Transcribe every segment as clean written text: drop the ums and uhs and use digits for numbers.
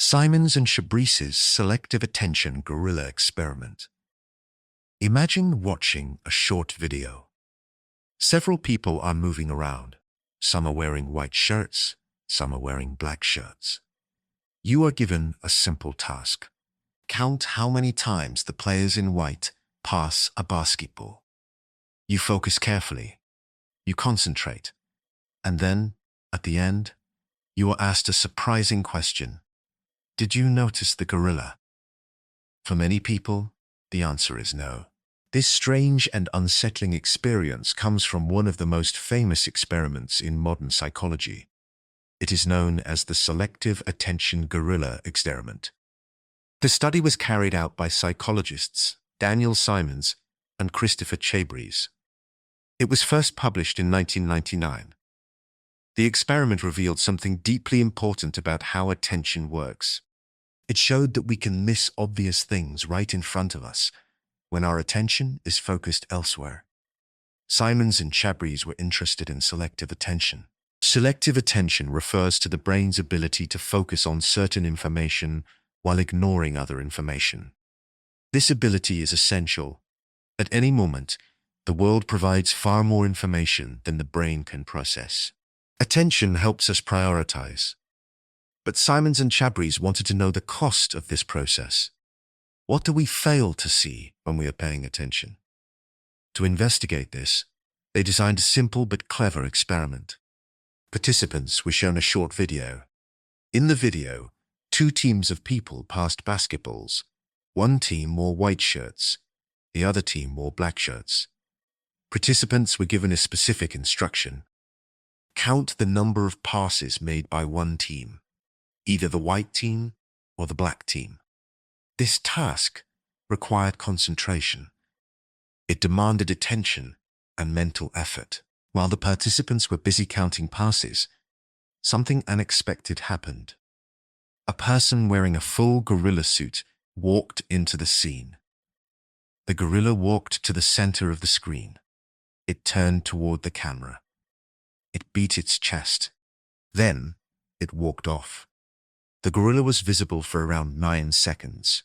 Simon's and Chabris's selective attention gorilla experiment. Imagine watching a short video. Several people are moving around. Some are wearing white shirts, some are wearing black shirts. You are given a simple task. Count how many times the players in white pass a basketball. You focus carefully. You concentrate. And then, at the end, you are asked a surprising question. Did you notice the gorilla? For many people, the answer is no. This strange and unsettling experience comes from one of the most famous experiments in modern psychology. It is known as the selective attention gorilla experiment. The study was carried out by psychologists Daniel Simons and Christopher Chabris. It was first published in 1999. The experiment revealed something deeply important about how attention works. It showed that we can miss obvious things right in front of us when our attention is focused elsewhere. Simons and Chabris were interested in selective attention. Selective attention refers to the brain's ability to focus on certain information while ignoring other information. This ability is essential. At any moment, the world provides far more information than the brain can process. Attention helps us prioritize. But Simons and Chabris wanted to know the cost of this process. What do we fail to see when we are paying attention? To investigate this, they designed a simple but clever experiment. Participants were shown a short video. In the video, two teams of people passed basketballs. One team wore white shirts, the other team wore black shirts. Participants were given a specific instruction. Count the number of passes made by one team, either the white team or the black team. This task required concentration. It demanded attention and mental effort. While the participants were busy counting passes, something unexpected happened. A person wearing a full gorilla suit walked into the scene. The gorilla walked to the center of the screen. It turned toward the camera. It beat its chest. Then, it walked off. The gorilla was visible for around 9 seconds.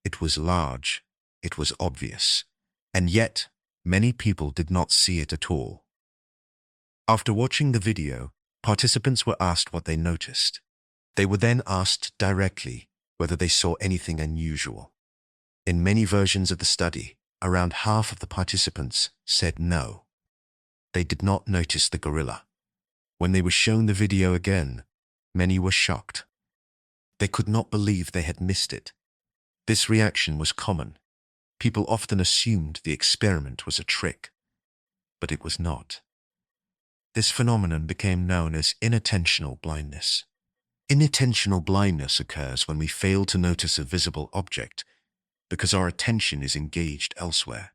It was large. It was obvious. And yet, many people did not see it at all. After watching the video, participants were asked what they noticed. They were then asked directly whether they saw anything unusual. In many versions of the study, around half of the participants said no. They did not notice the gorilla. When they were shown the video again, many were shocked. They could not believe they had missed it. This reaction was common. People often assumed the experiment was a trick, but it was not. This phenomenon became known as inattentional blindness. Inattentional blindness occurs when we fail to notice a visible object because our attention is engaged elsewhere.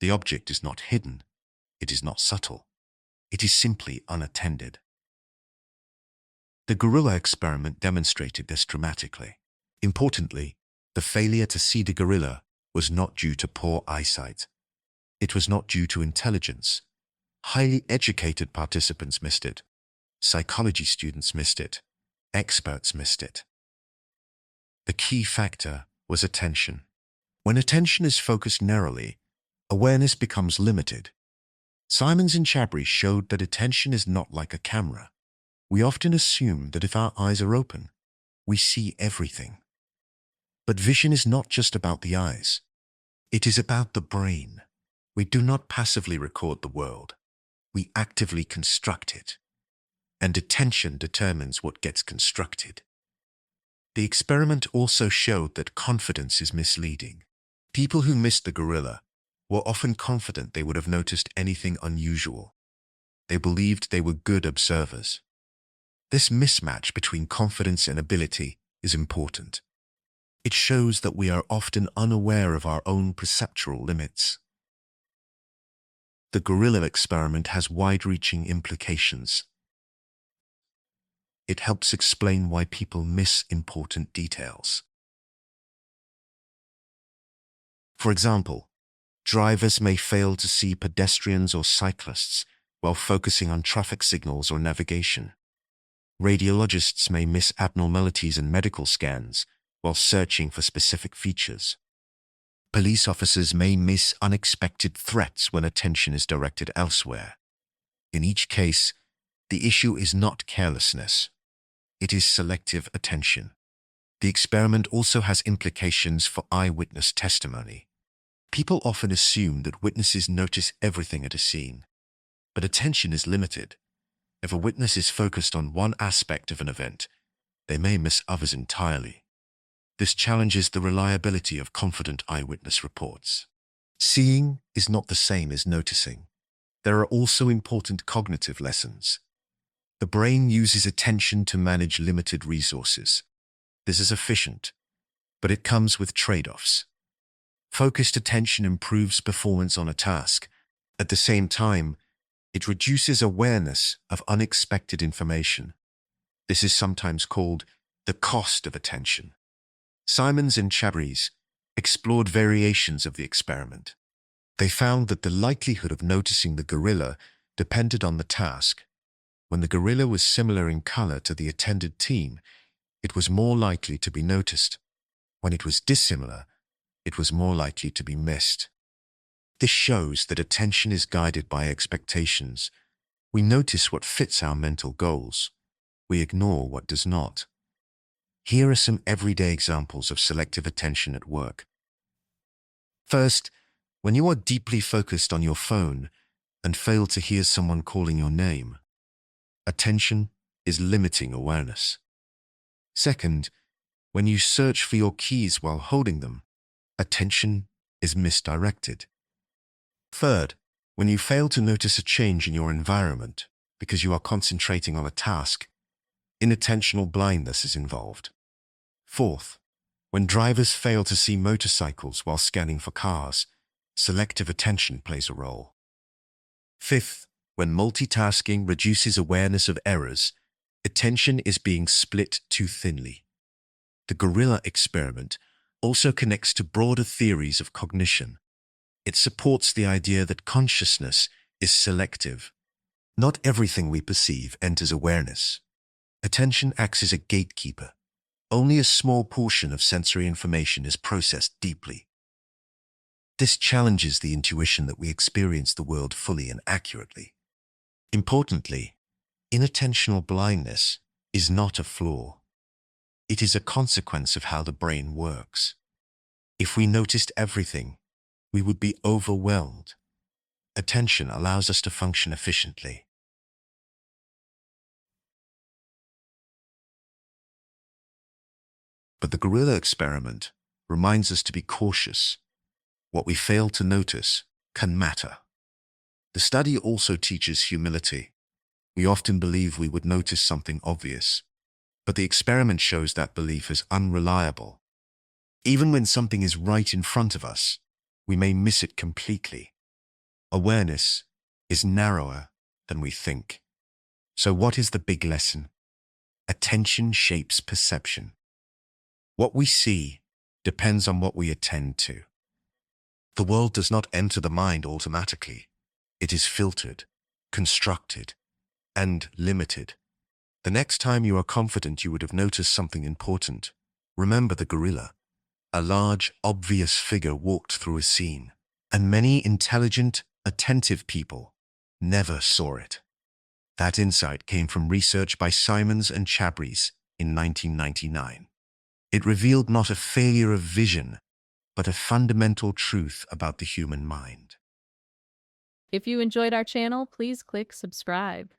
The object is not hidden. It is not subtle. It is simply unattended. The gorilla experiment demonstrated this dramatically. Importantly, the failure to see the gorilla was not due to poor eyesight. It was not due to intelligence. Highly educated participants missed it. Psychology students missed it. Experts missed it. The key factor was attention. When attention is focused narrowly, awareness becomes limited. Simons and Chabris showed that attention is not like a camera. We often assume that if our eyes are open, we see everything. But vision is not just about the eyes. It is about the brain. We do not passively record the world. We actively construct it. And attention determines what gets constructed. The experiment also showed that confidence is misleading. People who missed the gorilla were often confident they would have noticed anything unusual. They believed they were good observers. This mismatch between confidence and ability is important. It shows that we are often unaware of our own perceptual limits. The gorilla experiment has wide-reaching implications. It helps explain why people miss important details. For example, drivers may fail to see pedestrians or cyclists while focusing on traffic signals or navigation. Radiologists may miss abnormalities in medical scans while searching for specific features. Police officers may miss unexpected threats when attention is directed elsewhere. In each case, the issue is not carelessness. It is selective attention. The experiment also has implications for eyewitness testimony. People often assume that witnesses notice everything at a scene, but attention is limited. If a witness is focused on one aspect of an event, they may miss others entirely. This challenges the reliability of confident eyewitness reports. Seeing is not the same as noticing. There are also important cognitive lessons. The brain uses attention to manage limited resources. This is efficient, but it comes with trade-offs. Focused attention improves performance on a task. At the same time, it reduces awareness of unexpected information. This is sometimes called the cost of attention. Simon and Chabris explored variations of the experiment. They found that the likelihood of noticing the gorilla depended on the task. When the gorilla was similar in color to the attended team, it was more likely to be noticed. When it was dissimilar, it was more likely to be missed. This shows that attention is guided by expectations. We notice what fits our mental goals. We ignore what does not. Here are some everyday examples of selective attention at work. First, when you are deeply focused on your phone and fail to hear someone calling your name, attention is limiting awareness. Second, when you search for your keys while holding them, attention is misdirected. Third, when you fail to notice a change in your environment because you are concentrating on a task, inattentional blindness is involved. Fourth, when drivers fail to see motorcycles while scanning for cars, selective attention plays a role. Fifth, when multitasking reduces awareness of errors, attention is being split too thinly. The gorilla experiment also connects to broader theories of cognition. It supports the idea that consciousness is selective. Not everything we perceive enters awareness. Attention acts as a gatekeeper. Only a small portion of sensory information is processed deeply. This challenges the intuition that we experience the world fully and accurately. Importantly, inattentional blindness is not a flaw. It is a consequence of how the brain works. If we noticed everything, we would be overwhelmed. Attention allows us to function efficiently. But the gorilla experiment reminds us to be cautious. What we fail to notice can matter. The study also teaches humility. We often believe we would notice something obvious, but the experiment shows that belief is unreliable. Even when something is right in front of us, we may miss it completely. Awareness is narrower than we think. So what is the big lesson? Attention shapes perception. What we see depends on what we attend to. The world does not enter the mind automatically. It is filtered, constructed, and limited. The next time you are confident you would have noticed something important, remember the gorilla. A large, obvious figure walked through a scene, and many intelligent, attentive people never saw it. That insight came from research by Simon and Chabris in 1999. It revealed not a failure of vision, but a fundamental truth about the human mind. If you enjoyed our channel, please click subscribe.